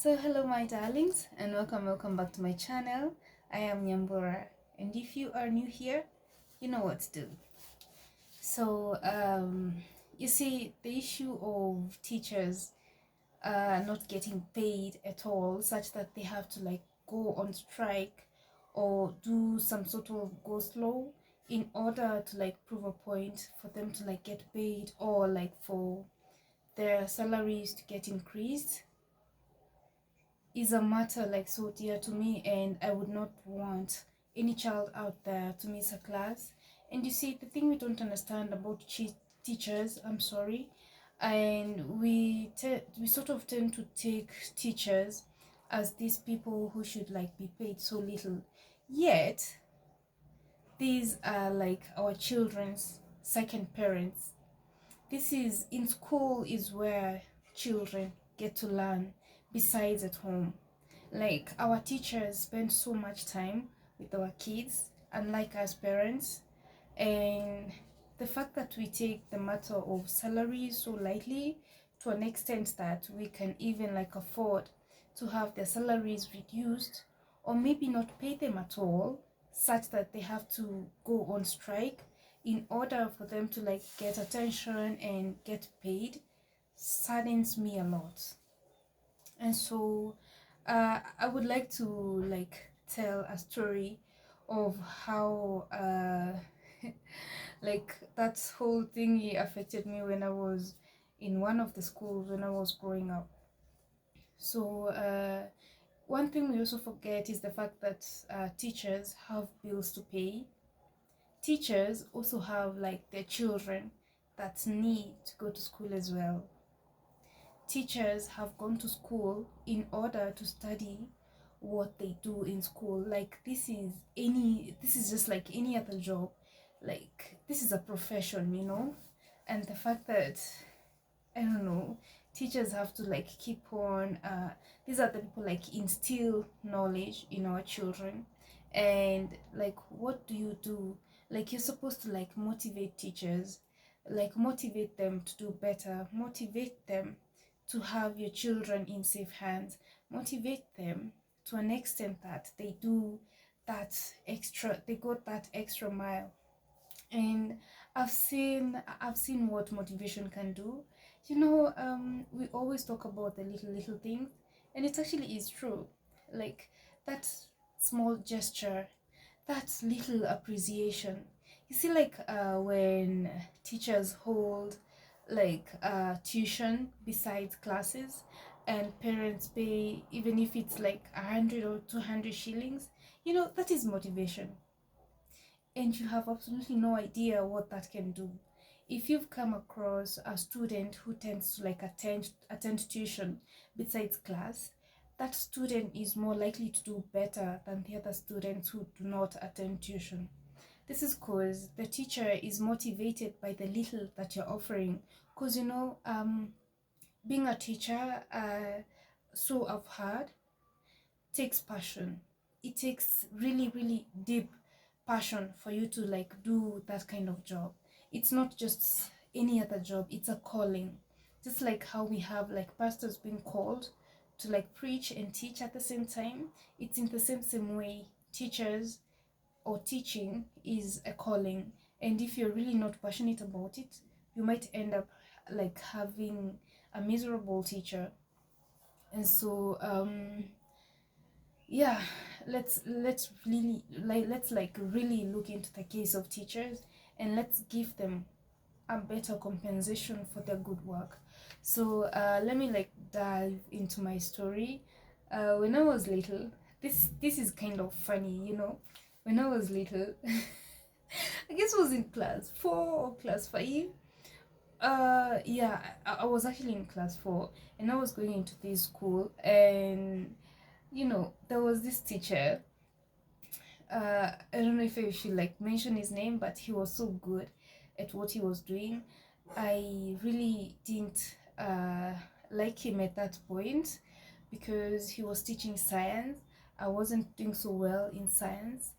So hello my darlings and welcome back to my channel. I am Nyambura, and if you are new here, you know what to do. So you see, the issue of teachers not getting paid at all, such that they have to like go on strike or do some sort of go slow in order to like prove a point for them to like get paid, or like for their salaries to get increased, is a matter like so dear to me, and I would not want any child out there to miss a class. And you see, the thing we don't understand about teachers, I'm sorry, and we sort of tend to take teachers as these people who should like be paid so little. Yet these are like our children's second parents. This is in school is where children get to learn besides at home. Like our teachers spend so much time with our kids, unlike us parents, and the fact that we take the matter of salaries so lightly, to an extent that we can even like afford to have their salaries reduced, or maybe not pay them at all, such that they have to go on strike in order for them to like get attention and get paid, saddens me a lot. And so I would like to like tell a story of how like that whole thingy affected me when I was in one of the schools when I was growing up. So one thing we also forget is the fact that teachers have bills to pay. Teachers also have like their children that need to go to school as well. Teachers have gone to school in order to study what they do in school. Like this is just like any other job. Like this is a profession, you know? And the fact that, I don't know, teachers have to like keep on these are the people like instill knowledge in our children. And like, what do you do? Like, you're supposed to like motivate teachers, like motivate them to do better, motivate them to have your children in safe hands, motivate them to an extent that they do that extra, they go that extra mile. And I've seen what motivation can do. You know, we always talk about the little things, and it actually is true. Like that small gesture, that little appreciation. You see, like when teachers hold like tuition besides classes, and parents pay, even if it's like 100 or 200 shillings, you know, that is motivation. And you have absolutely no idea what that can do. If you've come across a student who tends to like attend tuition besides class, that student is more likely to do better than the other students who do not attend tuition. This is because the teacher is motivated by the little that you're offering. Because you know, being a teacher, so I've heard, takes passion. It takes really deep passion for you to like do that kind of job. It's not just any other job, it's a calling. Just like how we have like pastors being called to like preach and teach at the same time, it's in the same way teachers or teaching is a calling. And if you're really not passionate about it, you might end up like having a miserable teacher. And so yeah, let's like really look into the case of teachers, and let's give them a better compensation for their good work. So let me like dive into my story. When I was little, this is kind of funny, you know. When I was little, I guess I was in class 4 or class 5. Yeah, I was actually in class 4, and I was going into this school, and you know, there was this teacher. I don't know if I should like mention his name, but he was so good at what he was doing. I really didn't like him at that point because he was teaching science. I wasn't doing so well in science,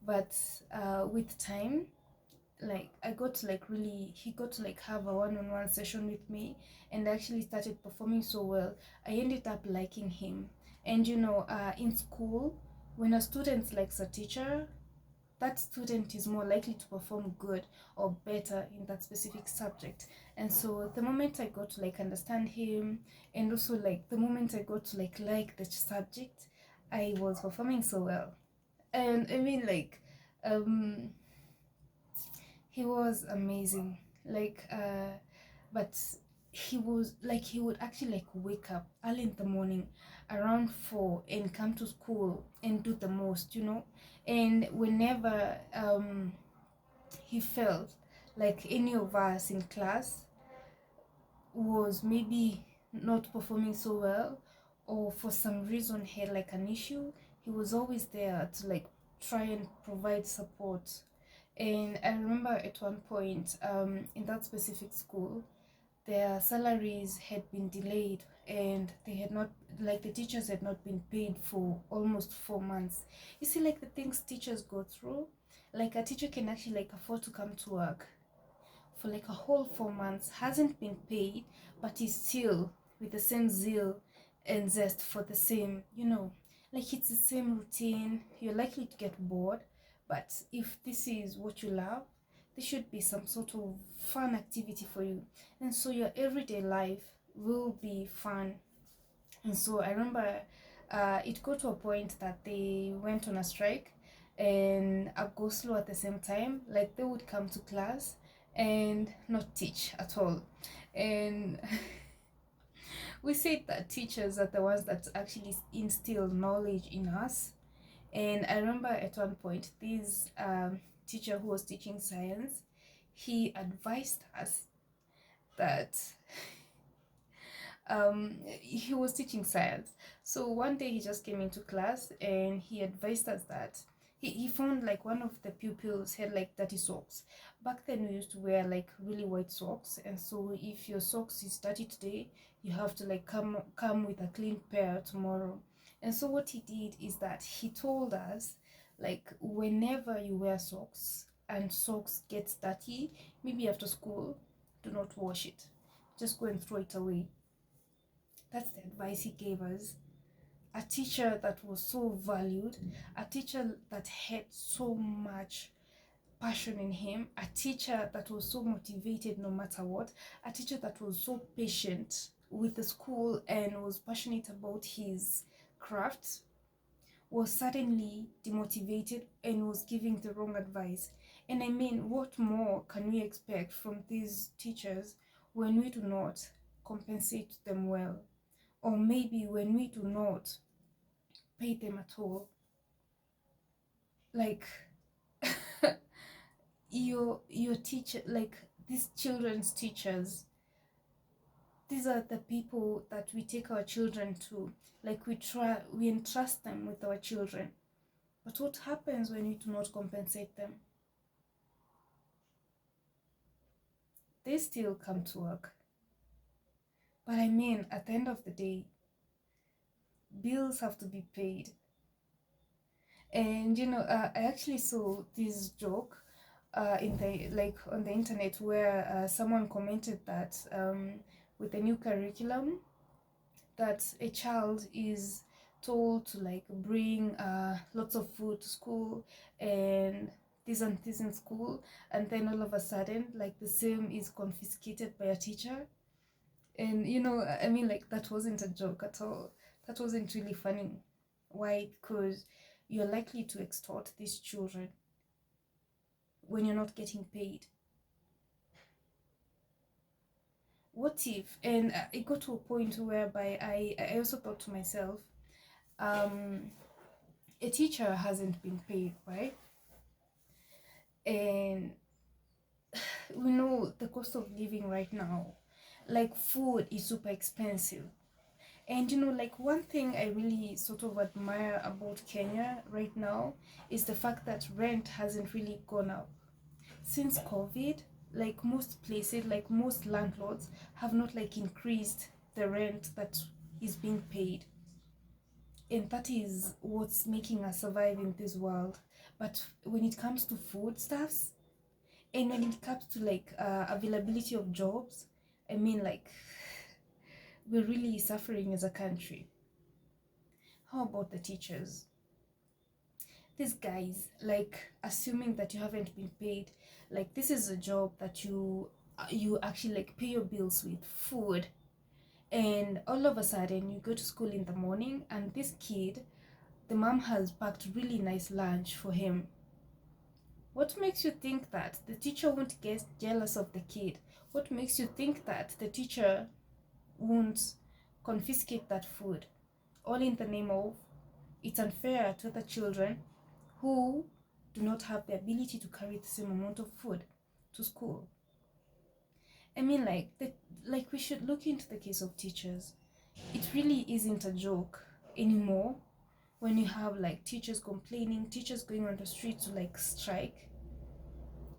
but with time, like I got to like really he got to like have a one-on-one session with me, and actually started performing so well. I ended up liking him. And in school, when a student likes a teacher, that student is more likely to perform good or better in that specific subject. And so the moment I got to like understand him, and also like the moment I got to like the subject, I was performing so well. And I mean, like, um he was amazing. But he would actually like wake up early in the morning around 4 and come to school and do the most. And whenever he felt like any of us in class was maybe not performing so well, or for some reason had like an issue, he was always there to like try and provide support. And I remember at one point, in that specific school, their salaries had been delayed, and they had not, like, the teachers had not been paid for almost 4 months. You see, like, the things teachers go through, like a teacher can actually like afford to come to work for like a whole 4 months, hasn't been paid, but is still with the same zeal and zest for the same. Like, it's the same routine. You're likely to get bored, but if this is what you love, there should be some sort of fun activity for you. And so your everyday life will be fun. And so I remember it got to a point that they went on a strike and a go slow at the same time. Like, they would come to class and not teach at all. And we say that teachers are the ones that actually instill knowledge in us. And I remember at one point, this teacher who was teaching science, he advised us that he was teaching science. So one day he just came into class and he advised us that he found like one of the pupils had like dirty socks. Back then we used to wear like really white socks, and so if your socks is dirty today, you have to like come with a clean pair tomorrow. And so what he did is that he told us, like, whenever you wear socks and socks gets dirty, maybe after school, do not wash it. Just go and throw it away. That's the advice he gave us. A teacher that was so valued, a teacher that had so much passion in him, a teacher that was so motivated no matter what, a teacher that was so patient with the school and was passionate about his craft, was suddenly demotivated and was giving the wrong advice. And I mean, what more can we expect from these teachers when we do not compensate them well? Or maybe when we do not pay them at all. Like, your teacher, like, these children's teachers, these are the people that we take our children to. Like, we entrust them with our children. But what happens when we do not compensate them? They still come to work. But I mean, at the end of the day, bills have to be paid. And I actually saw this joke in the like on the internet, where someone commented that with the new curriculum, that a child is told to like bring lots of food to school and this and this in school, and then all of a sudden, like, the same is confiscated by a teacher. And I mean, like, that wasn't a joke at all. That wasn't really funny. Why? Because you're likely to extort these children when you're not getting paid. What if? And it got to a point whereby I also thought to myself, a teacher hasn't been paid, right? And we know the cost of living right now, like, food is super expensive. And like, one thing I really sort of admire about Kenya right now is the fact that rent hasn't really gone up since COVID. Like, most places, like most landlords, have not like increased the rent that is being paid. And that is what's making us survive in this world. But when it comes to foodstuffs, And when it comes to like availability of jobs, I mean, like, we're really suffering as a country. How about the teachers? These guys, like, assuming that you haven't been paid, like, this is a job that you actually like pay your bills with food, and all of a sudden you go to school in the morning, and this kid, the mom has packed really nice lunch for him. What makes you think that the teacher won't get jealous of the kid? What makes you think that the teacher won't confiscate that food? All in the name of it's unfair to the children who do not have the ability to carry the same amount of food to school. I mean, like we should look into the case of teachers. It really isn't a joke anymore when you have like teachers complaining, teachers going on the street to like strike.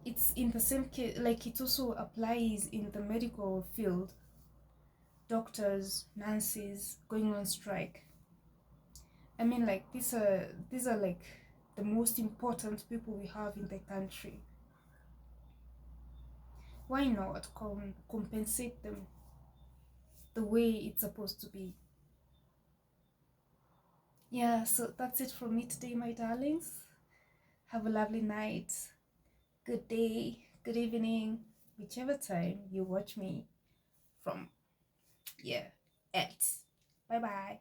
It's in the same case, like it also applies in the medical field. Doctors, nurses going on strike. I mean, like these are like the most important people we have in the country. Why not compensate them the way it's supposed to be? Yeah, so that's it from me today, my darlings. Have a lovely night, good day, good evening, whichever time you watch me from. Yeah, at. Bye bye.